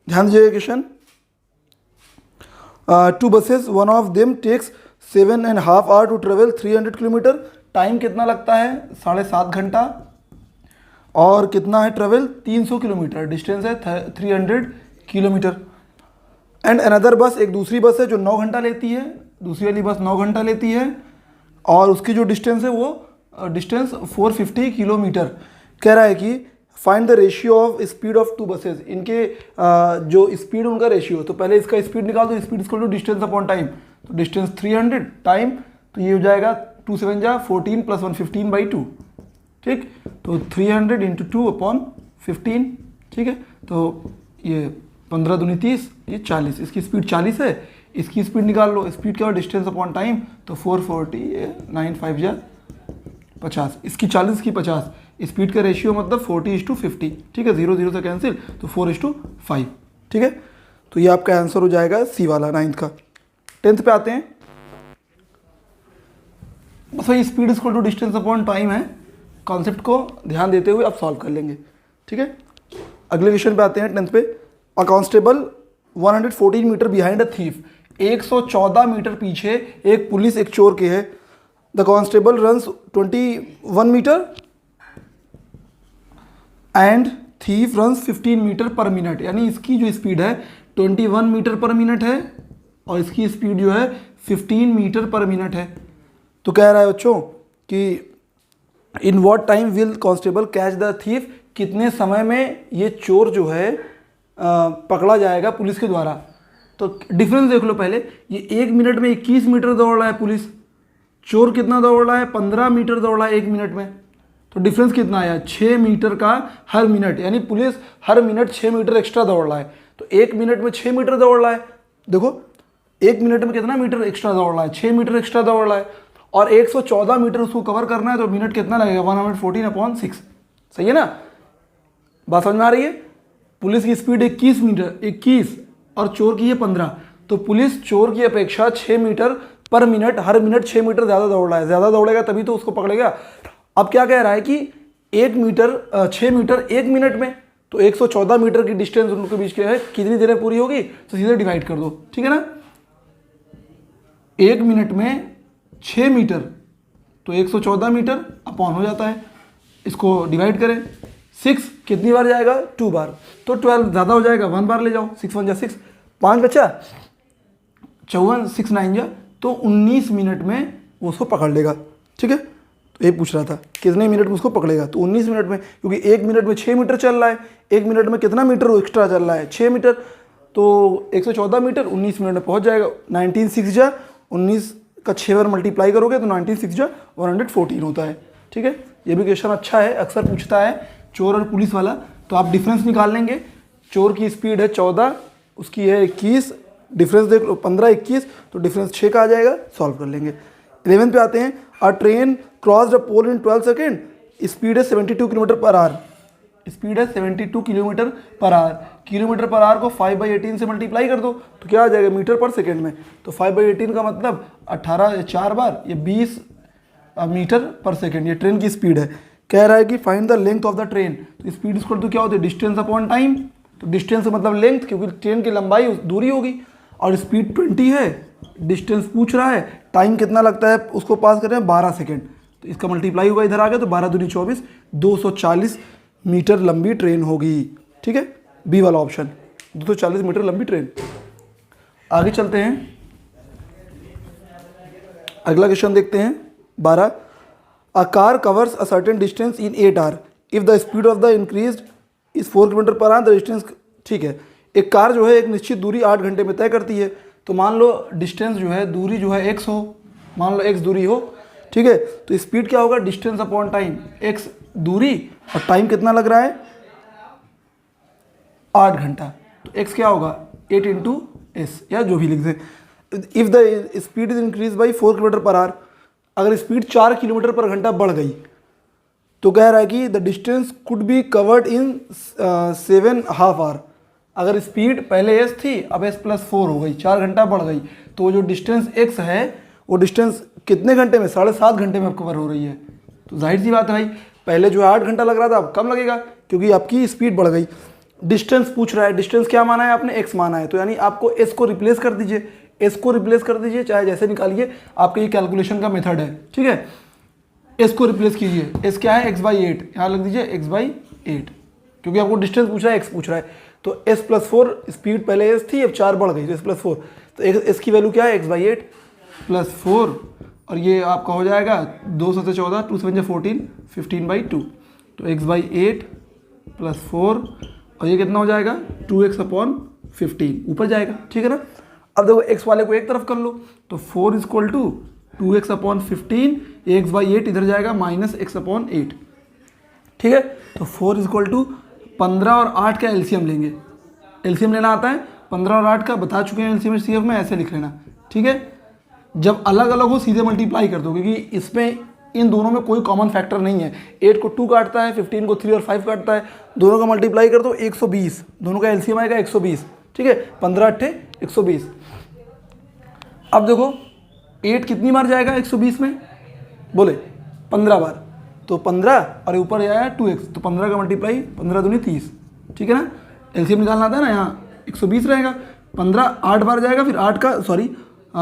[SPEAKER 1] ध्यान दीजिएगा question, 2 buses, one of them takes 7.5 hour to travel 300 kilometre. Time कितना लगता है, 7.5 घंटा, और कितना है ट्रेवल, 300 किलोमीटर, डिस्टेंस है 300 किलोमीटर। एंड अनदर बस, एक दूसरी बस है जो 9 घंटा लेती है, दूसरी वाली बस 9 घंटा लेती है और उसकी जो डिस्टेंस है वो डिस्टेंस 450 किलोमीटर। कह रहा है कि find the ratio of speed of 2 buses, इनके जो स्पीड उनका रेशियो। तो पहले इसका स्पीड निकाल दो, speed equal to distance upon time, तो डिस्टेंस 300 टाइम, तो ये हो जाएगा 2 7 जा 14 + 1 15/2, ठीक। तो 300 × 2/15, ठीक है। तो ये 15 दूनी 30, ये 40, इसकी स्पीड 40 है, इसकी स्पीड निकाल लो, स्पीड क्या हो, डिस्टेंस अपॉन टाइम, तो 440, ये 9 5 जा 50, इसकी 40 की 50, स्पीड का रेशियो मतलब 40:50, ठीक है, 0 0 से कैंसिल, तो 4:5, ठीक है। तो ये आपका आंसर हो जाएगा सी वाला 9th का। 10th पे आते हैं, बस वही speed equal to distance upon time है, कॉन्सेप्ट को ध्यान देते हुए आप सॉल्व कर लेंगे, ठीक है। अगले क्वेश्चन पे आते हैं 10th पे। A constable 114 metre behind a thief, 114 metre पीछे एक पुलिस एक चोर के है। The constable runs 21 metre and thief runs 15 metre per minute, यानी इसकी जो स्पीड है 21 मीटर पर मिनट है और इसकी स्पीड जो है 15 मीटर पर मिनट है। तो कह रहा है बच्चों कि in what time will constable catch the thief, कितने समय में ये चोर जो है पकड़ा जाएगा पुलिस के द्वारा। तो डिफरेंस देख लो पहले, ये 1 मिनट में 21 मीटर दौड़ रहा है पुलिस, चोर कितना दौड़ रहा है, 15 मीटर दौड़ रहा है 1 मिनट में। तो डिफरेंस कितना आया, 6 मीटर का हर मिनट, यानी पुलिस हर मिनट 6 मीटर एक्स्ट्रा दौड़ रहा है। तो 1 मिनट में 6 मीटर दौड़ रहा है, देखो 1 मिनट में कितना मीटर एक्स्ट्रा दौड़ रहा है, 6 मीटर एक्स्ट्रा दौड़ रहा है, और 114 मीटर उसको कवर करना है, तो मिनट कितना लगेगा, 114/6, सही है ना, बात समझ में आ रही है। पुलिस की स्पीड 21 मीटर 21 और चोर की है 15, तो पुलिस चोर की अपेक्षा 6 मीटर पर मिनट, हर मिनट 6 मीटर ज़्यादा दौड़ रहा है, ज़्यादा दौड़ेगा तभी तो उसको पकड़ेगा। अब क्या कह रहा है कि 6 मीटर 1 मिनट में, तो 114 मीटर की डिस्टेंस उनके बीच के है, कितनी देर में पूरी होगी, तो सीधे डिवाइड कर दो, ठीक है ना। 1 मिनट में 6 मीटर, तो 114 मीटर अपॉन हो जाता है, इसको डिवाइड करें, 6 कितनी बार जाएगा, 2 बार, तो 12 ज़्यादा हो जाएगा, 1 बार ले जाओ, 6 1 जा 6, 5 बचा 54, 6 9 जा, तो 19 मिनट में वो उसको पकड़ लेगा, ठीक है। तो ये पूछ रहा था कितने मिनट में उसको पकड़ेगा, तो 19 मिनट में, क्योंकि 1 मिनट में 6 मीटर चल रहा है, 1 मिनट में कितना मीटर एक्स्ट्रा चल रहा है, 6 मीटर, तो 114 मीटर 19 मिनट में पहुंच जाएगा। 19 6 जा 19 का 6 बार मल्टीप्लाई करोगे तो 19 6 जा 114 होता है, ठीक है। ये भी क्वेश्चन अच्छा है, अक्सर पूछता है चोर और पुलिस वाला, तो आप डिफरेंस निकाल लेंगे। चोर की स्पीड है 14, उसकी है 21, डिफरेंस देख लो 15 21, तो डिफरेंस 6 का आ जाएगा, सॉल्व कर लेंगे। 11 पे आते हैं। A train cross the pole in 12 second, speed है 72 किलोमीटर पर आवर, स्पीड है 72 kilometre per our. Kilometre per our को 5/18 से मल्टीप्लाई कर दो तो क्या आ जाएगा मीटर पर सेकेंड में। तो 5/18 का मतलब 18 4 बार, ये 20 मीटर पर सेकेंड, ये ट्रेन की स्पीड है। कह रहा है कि find the length of the train, तो स्पीड इक्वल टू क्या होती है डिस्टेंस अपॉन टाइम, तो डिस्टेंस मतलब लेंथ, क्योंकि ट्रेन की लंबाई दूरी होगी, और स्पीड 20 है, डिस्टेंस पूछ रहा है, टाइम कितना लगता है उसको पास कर रहे हैं 12 सेकेंड, तो इसका मल्टीप्लाई होगा इधर आ गया, तो 12 दूनी 24, 240 मीटर लंबी ट्रेन होगी। ठीक है, बी वाला ऑप्शन, 240 मीटर लंबी ट्रेन। आगे चलते हैं, अगला क्वेश्चन देखते हैं 12। A car covers a certain distance in 8 hour if the speed of the increased is 4 kilometre per our the distance. ठीक है, एक कार जो है एक निश्चित दूरी 8 घंटे में तय करती है, तो मान लो डिस्टेंस जो है, दूरी जो है x हो, मान लो x दूरी हो, ठीक है, तो स्पीड क्या होगा डिस्टेंस अपॉन टाइम, x दूरी और टाइम कितना लग रहा है 8 घंटा, तो x क्या होगा 8 इंटू एस, या जो भी लिख दें। If the speed is increase by 4 kilometre per hour, अगर स्पीड 4 किलोमीटर पर घंटा बढ़ गई तो कह रहा है कि the distance could be covered in 7.5 hour. अगर स्पीड पहले s थी, अब s+4 हो गई, 4 घंटा बढ़ गई, तो जो डिस्टेंस x है वो डिस्टेंस कितने घंटे में, 7.5 घंटे में अब कवर हो रही है। तो जाहिर सी बात है भाई, पहले जो 8 घंटा लग रहा था अब कम लगेगा, क्योंकि आपकी स्पीड बढ़ गई। डिस्टेंस पूछ रहा है, डिस्टेंस क्या माना है आपने, x माना है, तो यानी आपको s को रिप्लेस कर दीजिए, s को रिप्लेस कर दीजिए, चाहे जैसे निकालिए, आपके ये कैलकुलेशन का मेथड है। ठीक है, s को रिप्लेस कीजिए, s क्या है x/8, यहाँ लग दीजिए x/8, क्योंकि आपको डिस्टेंस पूछ रहा है, x पूछ रहा है, तो s+4, स्पीड पहले s थी अब 4 बढ़ गई, तो s+4, तो s की वैल्यू क्या है x/8 +4, और ये आपका हो जाएगा 2 से 14, 2 7 14, 15/2, तो x/8 +4, और ये कितना हो जाएगा 2x/15 ऊपर जाएगा। ठीक है ना, अब देखो x वाले को एक तरफ कर लो, तो 4 = 2x/15, ये x/8 इधर जाएगा -x/8। ठीक है, तो 4 = 15 और 8 का एलसीएम लेंगे, एलसीएम लेना आता है 15 और 8 का, बता चुके हैं एलसीएम सीएफ में, ऐसे लिख लेना। ठीक है, जब अलग अलग हो सीधे मल्टीप्लाई कर दो, क्योंकि इसमें इन दोनों में कोई कॉमन फैक्टर नहीं है, 8 को 2 काटता है, 15 को 3 और 5 काटता है, दोनों का मल्टीप्लाई कर दो 120, दोनों का एलसीएम आएगा 120। ठीक है, 15 × 8 120। अब देखो 8 कितनी बार जाएगा 120 में, बोले 15 बार, तो 15 और ऊपर आया 2x, तो 15 का मल्टीप्लाई 15 दूनी 30। ठीक है ना, एलसीएम निकालना आता है ना, यहाँ 120 रहेगा, 15 8 बार जाएगा, फिर 8 का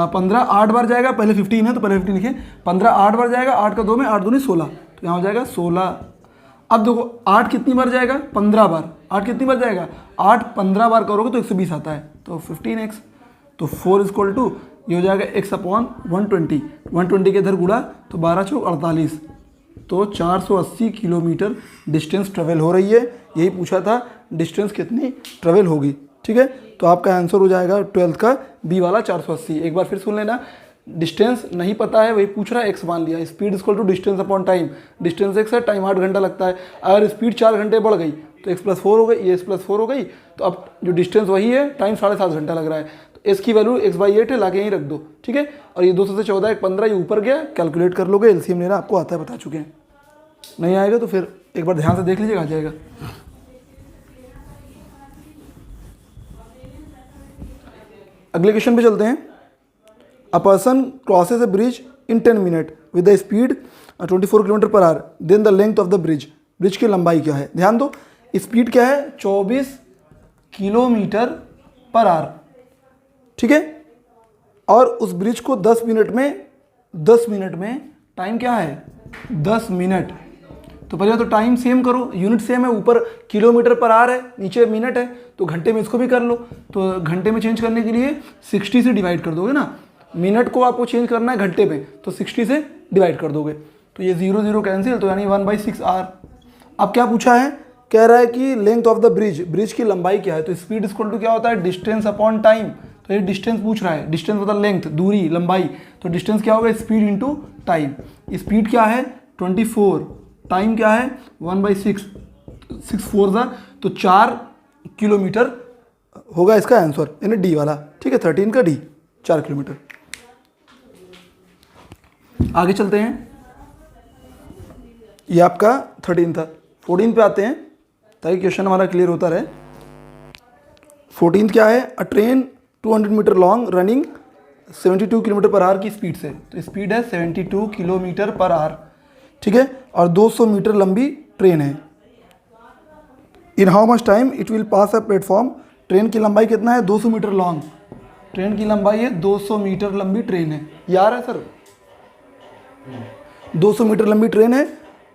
[SPEAKER 1] 15 8 बार जाएगा, पहले 15 है तो पहले 15 लिखे, 15 8 बार जाएगा, 8 का 2 में 8 दूनी 16, तो यहाँ हो जाएगा 16। अब देखो 8 कितनी बार जाएगा 15 बार, 8 कितनी बार जाएगा 8 15 बार करोगे तो 120 आता है, तो 15x, तो 4 = ये हो जाएगा x/120, 120 के इधर गुड़ा तो 12 × 4 48, तो 480 किलोमीटर डिस्टेंस ट्रेवल हो रही है। यही पूछा था डिस्टेंस कितनी ट्रेवल होगी। ठीक है, तो आपका आंसर हो जाएगा 12th का बी वाला 480। एक बार फिर सुन लेना, डिस्टेंस नहीं पता है, वही पूछ रहा है, x मान लिया, speed = distance upon time, distance x है, टाइम 8 घंटा लगता है, अगर स्पीड 4 घंटे बढ़ गई तो x+4 हो गई, ये s+4 हो गई, तो अब जो डिस्टेंस वही है, टाइम 7.5 घंटा लग रहा है, तो s की वैल्यू x/8 है, लाके यहीं रख दो। ठीक है, और ये 2 से 14 1 15, ये ऊपर गया, कैलकुलेट कर लोगे, एलसीएम लेना आपको आता है, बता चुके हैं। नहीं आएगा तो फिर एक बार ध्यान से देख लीजिएगा, आ जाएगा। अगले क्वेश्चन पे चलते हैं। A person crosses a bridge in 10 minute with the speed 24 kilometre per hour, then the length of the bridge, bridge की लंबाई क्या है। ध्यान दो, स्पीड क्या है 24 किलोमीटर पर आवर। ठीक है, और उस ब्रिज को 10 मिनट में टाइम क्या है 10 मिनट, तो पहले तो टाइम सेम करो, यूनिट सेम है, ऊपर किलोमीटर पर आवर है, नीचे मिनट है, तो घंटे में इसको भी कर लो, तो घंटे में चेंज करने के लिए 60 से डिवाइड कर दोगे ना, मिनट को आपको चेंज करना है घंटे में, तो 60 से डिवाइड कर दोगे, तो ये 0 0 कैंसिल, तो यानी 1/6 आवर। अब क्या पूछा है, कह रहा है कि length of the bridge, bridge की लंबाई क्या है, तो स्पीड = क्या होता है डिस्टेंस अपॉन टाइम, तो ये डिस्टेंस पूछ रहा है, डिस्टेंस मतलब लेंथ, दूरी, लंबाई, तो डिस्टेंस क्या होगा स्पीड इंटू टाइम। स्पीड क्या है 24, टाइम क्या है 1/6, 6 4 तो 4 किलोमीटर होगा इसका आंसर, यानी डी वाला। ठीक है, 13 का डी, 4 किलोमीटर। आगे चलते हैं, ये आपका 13 था। 14 पे आते हैं ताकि क्वेश्चन हमारा क्लियर होता रहे। 14 क्या है? A train 200 metre long running 72 kilometre per hour की स्पीड से। तो स्पीड है 72 किलोमीटर पर आवर, ठीक है, और 200 मीटर लंबी ट्रेन है। In how much time it will pass a platform. Train की लंबाई कितना है? 200 मीटर लॉन्ग। ट्रेन की लंबाई है 200 मीटर लंबी ट्रेन है। यार है सर, 200 मीटर लंबी ट्रेन है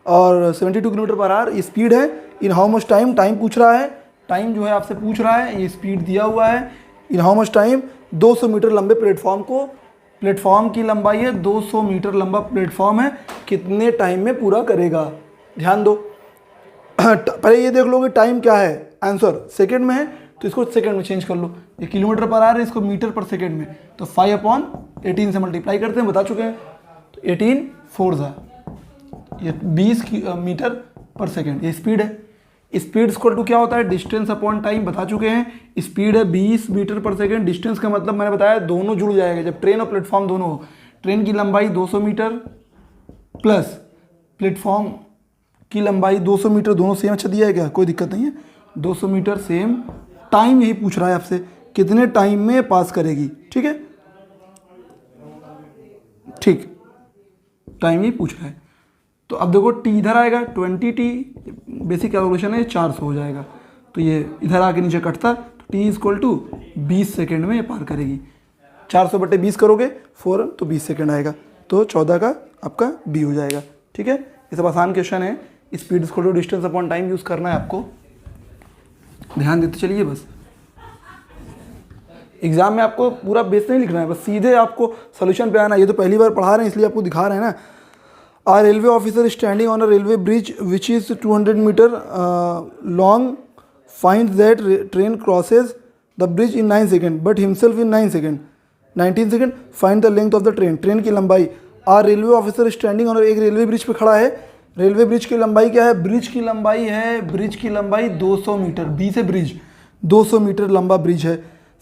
[SPEAKER 1] और 72 किलोमीटर पर आवर स्पीड है। In how much time, time पूछ रहा है, टाइम जो है आपसे पूछ रहा है, ये स्पीड दिया हुआ है। In how much time, 200 metre लंबे प्लेटफॉर्म को, प्लेटफॉर्म की लंबाई है 200 मीटर लंबा प्लेटफॉर्म है, कितने टाइम में पूरा करेगा? ध्यान दो, पहले ये देख लो कि टाइम क्या है, आंसर सेकंड में है तो इसको सेकंड में चेंज कर लो। ये किलोमीटर पर आवर है, इसको मीटर पर सेकंड में, तो 5/18 से मल्टीप्लाई करते हैं, बता चुके हैं। तो 18 4 ये 20 मीटर पर सेकंड, ये स्पीड है। स्पीड इक्वल टू क्या होता है? डिस्टेंस अपॉन टाइम, बता चुके हैं। स्पीड है 20 मीटर पर सेकंड, डिस्टेंस का मतलब मैंने बताया दोनों जुड़ जाएगा जब ट्रेन और प्लेटफॉर्म दोनों हो। ट्रेन की लंबाई 200 मीटर प्लस प्लेटफॉर्म की लंबाई 200 मीटर, दोनों सेम। अच्छा दिया है क्या? कोई दिक्कत नहीं है, 200 मीटर सेम। टाइम यही पूछ रहा है आपसे, कितने टाइम में पास करेगी, ठीक है, ठीक, टाइम यही पूछ रहा है। तो अब देखो टी इधर आएगा 20t, बेसिक कैलकुलेशन है, 400 हो जाएगा। तो ये इधर आके नीचे कटता, तो टी इक्वल टू 20 सेकेंड में ये पार करेगी। 400/20 करोगे 4 तो 20 सेकेंड आएगा, तो 14 का आपका बी हो जाएगा। ठीक है, ये सब आसान क्वेश्चन है। Speed equal to distance upon time use करना है आपको, ध्यान देते चलिए। बस एग्जाम में आपको पूरा बेस नहीं लिखना है, बस सीधे आपको सोल्यूशन पे आना। ये तो पहली बार पढ़ा रहे हैं इसलिए आपको दिखा रहे हैं ना। A railway officer standing on a railway bridge which is 200 meter long finds that train crosses the bridge in 9 seconds but himself in 19 seconds. Find the length of the train. Train की लंबाई। A railway officer standing on एक रेलवे ब्रिज पे खड़ा है। रेलवे ब्रिज की लंबाई क्या है? ब्रिज की लंबाई है, ब्रिज की लंबाई 200 मीटर, बी से ब्रिज 200 मीटर लंबा ब्रिज है।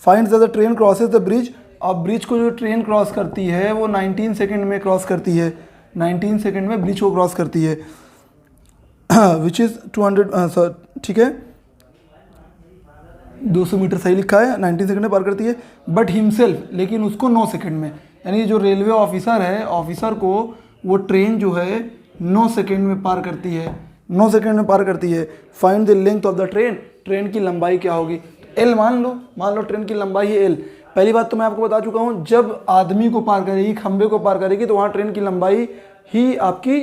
[SPEAKER 1] Finds that the train crosses the bridge. अब ब्रिज को जो ट्रेन क्रॉस करती है वो 19 सेकेंड में क्रॉस करती है, 19 सेकेंड में ब्रिज को क्रॉस करती है, विच इज़ 200, ठीक है, 200 मीटर सही लिखा है, 19 सेकेंड में पार करती है। बट हिमसेल्फ, लेकिन उसको 9 सेकेंड में, यानी जो रेलवे ऑफिसर है, ऑफिसर को वो ट्रेन जो है 9 सेकेंड में पार करती है, 9 सेकेंड में पार करती है। Find the length of the train. Train की लंबाई क्या होगी? एल मान लो ट्रेन की लंबाई है एल। पहली बात तो मैं आपको बता चुका हूँ, जब आदमी को पार करेगी, खंबे को पार करेगी, तो वहाँ ट्रेन की लंबाई ही आपकी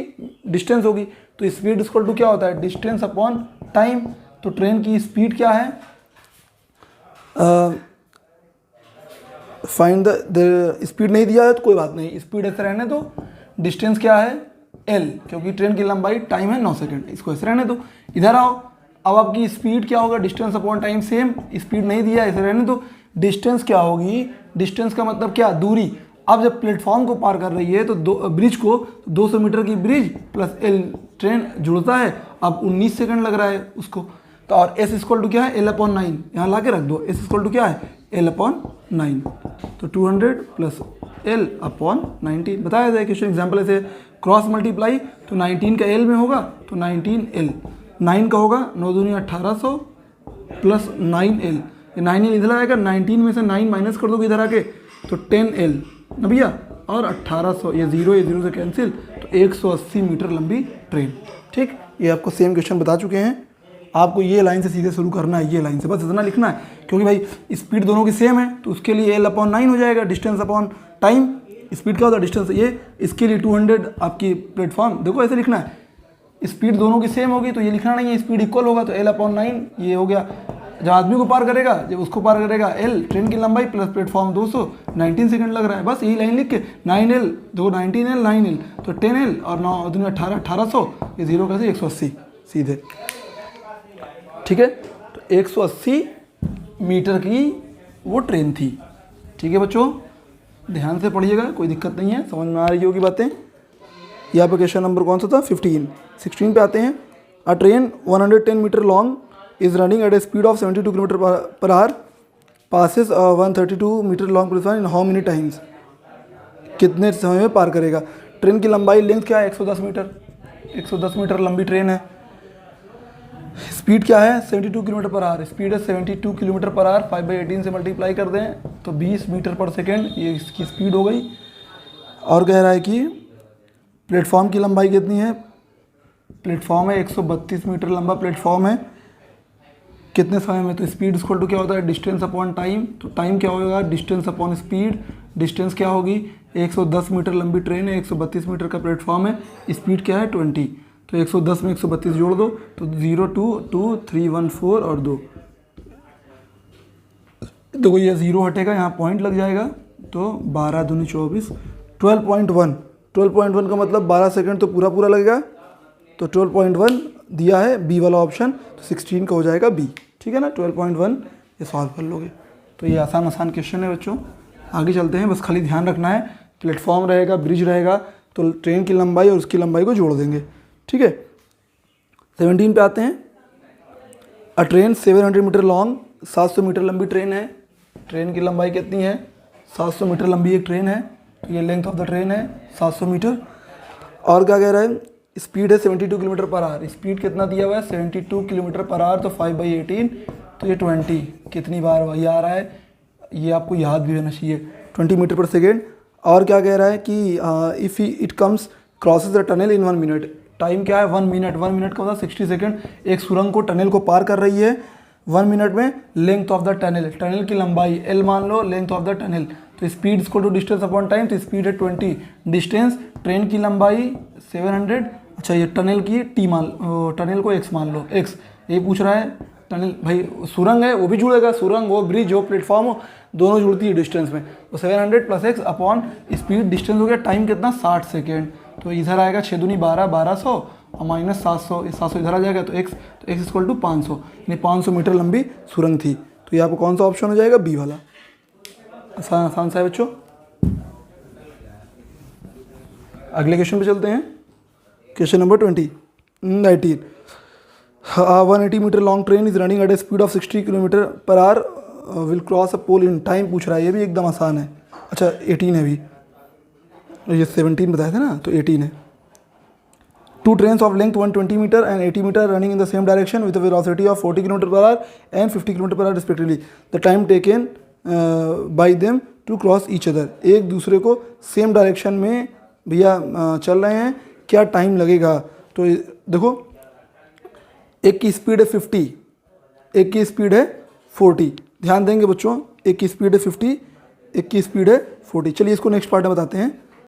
[SPEAKER 1] डिस्टेंस होगी। तो स्पीड इक्वल टू क्या होता है? Distance upon time. तो ट्रेन की स्पीड क्या है? फाइंड द स्पीड नहीं दिया है तो कोई बात नहीं, स्पीड ऐसे रहने दो। डिस्टेंस क्या है? एल, क्योंकि ट्रेन की लंबाई टाइम है 9 सेकेंड, इसको ऐसे रहने दो। इधर आओ, अब आपकी स्पीड क्या होगा? Distance upon time same, speed नहीं दिया ऐसे रहने दो। डिस्टेंस क्या होगी? डिस्टेंस का मतलब क्या? दूरी। अब जब प्लेटफॉर्म को पार कर रही है तो ब्रिज को 200 मीटर की ब्रिज प्लस एल ट्रेन जुड़ता है, अब 19 सेकंड लग रहा है उसको। तो और एस इक्वल टू क्या है? L/9, यहाँ ला के रख दो। एस इक्वल टू क्या है? L/9। तो 200 प्लस L/19 बताया जाए क्वेश्चन एग्जाम्पल ऐसे क्रॉस मल्टीप्लाई, तो 19 का L में होगा तो 19L, 9 का होगा 9 दूनी 1800 प्लस 9L, 9L इधर आएगा, 19 में से 9 माइनस कर दोगे इधर आके तो 10L ना भैया, और 1800, ये जीरो से कैंसिल, तो 180 मीटर लंबी ट्रेन। ठीक, ये आपको सेम क्वेश्चन बता चुके हैं। आपको ये लाइन से सीधे शुरू करना है, ये लाइन से बस इतना लिखना है, क्योंकि भाई स्पीड दोनों की सेम है, तो उसके लिए L/9 हो जाएगा, डिस्टेंस अपॉन टाइम। स्पीड क्या होता है? डिस्टेंस। ये इसके लिए 200 आपकी प्लेटफॉर्म, देखो ऐसे लिखना है, स्पीड दोनों की सेम होगी तो ये लिखना नहीं है, स्पीड इक्वल होगा तो L/9 ये हो गया। जब आदमी को पार करेगा, जब उसको पार करेगा L, ट्रेन की लंबाई प्लस प्लेटफॉर्म 200, 19 सेकंड लग रहा है। बस यही लाइन लिख के 9L, दो 19L 9L, तो 10L और 9 दूनी 18, 1800, ये जीरो कैसे 180 सीधे। ठीक है, तो 180 मीटर की वो ट्रेन थी। ठीक है बच्चों, ध्यान से पढ़िएगा, कोई दिक्कत नहीं है, समझ में आ रही होगी बातें। यहाँ पे क्वेश्चन नंबर कौन सा था? 15। 16 पे आते हैं। A train 110 metre long is running at a speed of 72 kilometre per hour, passes 132 metre long platform in how many times, कितने समय में पार करेगा। ट्रेन की लंबाई लेंथ क्या है 110 मीटर, 110 मीटर लंबी ट्रेन है। स्पीड क्या है 72 किलोमीटर पर आवर, स्पीड है 72 किलोमीटर पर आवर, 5/18 से मल्टीप्लाई कर दें तो 20 मीटर पर सेकेंड, ये इसकी स्पीड हो गई। और कह रहा है कि प्लेटफॉर्म की लंबाई कितनी है, प्लेटफॉर्म है 132 मीटर लंबा प्लेटफॉर्म है, कितने समय में, तो स्पीड इक्वल टू क्या होता है डिस्टेंस अपॉन टाइम, तो टाइम क्या होगा डिस्टेंस अपॉन स्पीड, डिस्टेंस क्या होगी 110 मीटर लंबी ट्रेन है, 132 मीटर का प्लेटफॉर्म है, स्पीड क्या है 20, तो 110 में 132 जोड़ दो तो 0 2 2 3 1 4 और 2, देखो ये 0 हटेगा यहाँ पॉइंट लग जाएगा, तो 12 दूनी 24, 12.1 का मतलब 12 सेकंड तो पूरा पूरा लगेगा, तो 12.1 दिया है बी वाला ऑप्शन, तो 16 का हो जाएगा बी, ठीक है ना। 12.1 ये सॉल्व कर लोगे, तो ये आसान क्वेश्चन है बच्चों। आगे चलते हैं, बस खाली ध्यान रखना है प्लेटफॉर्म रहेगा, ब्रिज रहेगा, तो ट्रेन की लंबाई और उसकी लंबाई को जोड़ देंगे, ठीक है। 17 पे आते हैं। A train 700 metre long, 700 metre लंबी ट्रेन है, ट्रेन की लंबाई कितनी है 700 मीटर लंबी एक ट्रेन है, तो ये लेंथ ऑफ द ट्रेन है 700 मीटर। और क्या कह रहा है, स्पीड है 72 किलोमीटर पर आवर, स्पीड कितना दिया हुआ है 72 किलोमीटर पर आवर, तो 5/18 तो ये 20 कितनी बार वही आ रहा है, ये आपको याद भी होना चाहिए 20 मीटर पर सेकेंड। और क्या कह रहा है कि if it comes crosses the tunnel in 1 minute, time क्या है 1 मिनट, 1 मिनट का होता है 60 सेकेंड, एक सुरंग को टनल को पार कर रही है 1 मिनट में। Length of the tunnel, tunnel की लंबाई L मान लो, लेंथ ऑफ द टनल, तो speed equal to distance upon time, तो स्पीड है 20, डिस्टेंस ट्रेन की लंबाई 700, अच्छा ये टनल की टी मान, टनल को x मान लो, x ये पूछ रहा है। टनल भाई सुरंग है वो भी जुड़ेगा, सुरंग हो ब्रिज हो प्लेटफॉर्म हो दोनों जुड़ती है डिस्टेंस में, तो 700 plus x upon speed, distance हो गया, टाइम कितना 60 सेकेंड, तो इधर आएगा 6 दूनी 12, 1200 और माइनस 700, 700 इधर आ जाएगा, तो x इक्वल टू 500, यानी 500 मीटर लंबी सुरंग थी, तो ये आपको कौन सा ऑप्शन हो जाएगा बी वाला। आसान सा है बच्चों। अगले क्वेश्चन पे चलते हैं, question number 19। 180 meter long train is running at a speed of 60 kilometer per hour, will cross a pole in time पूछ रहा है, ये भी एकदम आसान है। अच्छा 18 है भी, ये 17 बताया था ना, तो 18 है। 2 trains of length 120 meter and 80 meter running in the same direction with a velocity of 40 km per hour and 50 km per hour respectively. The time taken by them to cross each other. एक दूसरे को सेम डायरेक्शन में भैया चल रहे हैं, क्या टाइम लगेगा। तो देखो एक की स्पीड है 50, एक की स्पीड है 40, ध्यान देंगे बच्चों, एक की स्पीड है 50, एक की स्पीड है 40। चलिए इसको नेक्स्ट पार्ट में बताते हैं।